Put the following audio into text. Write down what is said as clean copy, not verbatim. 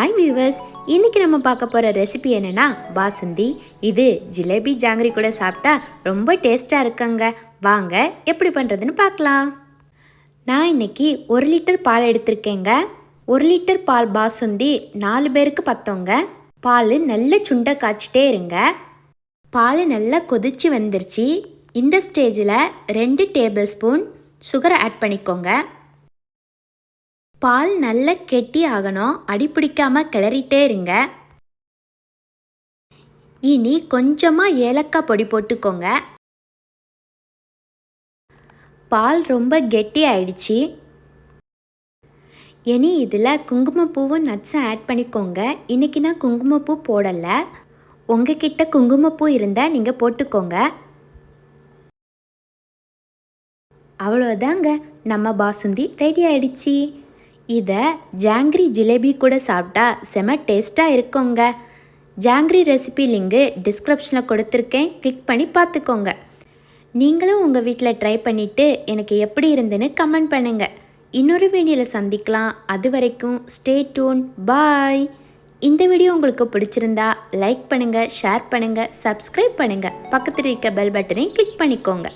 Hi viewers, இன்றைக்கி நம்ம பார்க்க போகிற ரெசிபி என்னென்னா பாசுந்தி. இது ஜிலேபி ஜாங்கிரி கூட சாப்பிட்டா ரொம்ப டேஸ்ட்டாக இருக்குங்க. வாங்க எப்படி பண்ணுறதுன்னு பார்க்கலாம். நான் இன்றைக்கி 1 லிட்டர் பால் எடுத்திருக்கேங்க. 1 லிட்டர் பால் பாசுந்தி 4 பேருக்கு பத்தோங்க. பால் நல்ல சுண்டை காய்ச்சிட்டே இருங்க. பால் நல்லா கொதிச்சு வந்துருச்சு. இந்த ஸ்டேஜில் 2 டேபிள் ஸ்பூன் சுகரை ஆட் பண்ணிக்கோங்க. பால் நல்லா கெட்டி ஆகணும். அடி பிடிக்காமல் கிளறிட்டே இருங்க. இனி கொஞ்சமாக ஏலக்காய் பொடி போட்டுக்கோங்க. பால் ரொம்ப கெட்டி ஆயிடுச்சு. இனி இதில் குங்குமப்பூவும் நட்ஸும் ஆட் பண்ணிக்கோங்க. இன்றைக்கி நான் குங்குமப்பூ போடலை. உங்ககிட்ட குங்குமப்பூ இருந்தால் நீங்கள் போட்டுக்கோங்க. அவ்வளோதாங்க, நம்ம பாசுந்தி ரெடி ஆயிடுச்சு. இதை ஜாங்கிரி ஜிலேபி கூட சாப்பிட்டா செம டேஸ்ட்டாக இருக்குங்க. ஜாங்கிரி ரெசிபி லிங்கு டிஸ்கிரிப்ஷனில் கொடுத்துருக்கேன், கிளிக் பண்ணி பார்த்துக்கோங்க. நீங்களும் உங்கள் வீட்டில் ட்ரை பண்ணிவிட்டு எனக்கு எப்படி இருந்துன்னு கமெண்ட் பண்ணுங்கள். இன்னொரு வீடியோவில் சந்திக்கலாம். அது வரைக்கும் ஸ்டே டியூன். பாய். இந்த வீடியோ உங்களுக்கு பிடிச்சிருந்தா லைக் பண்ணுங்கள், ஷேர் பண்ணுங்கள், சப்ஸ்கிரைப் பண்ணுங்கள். பக்கத்தில் இருக்க பெல் பட்டனையும் கிளிக் பண்ணிக்கோங்க.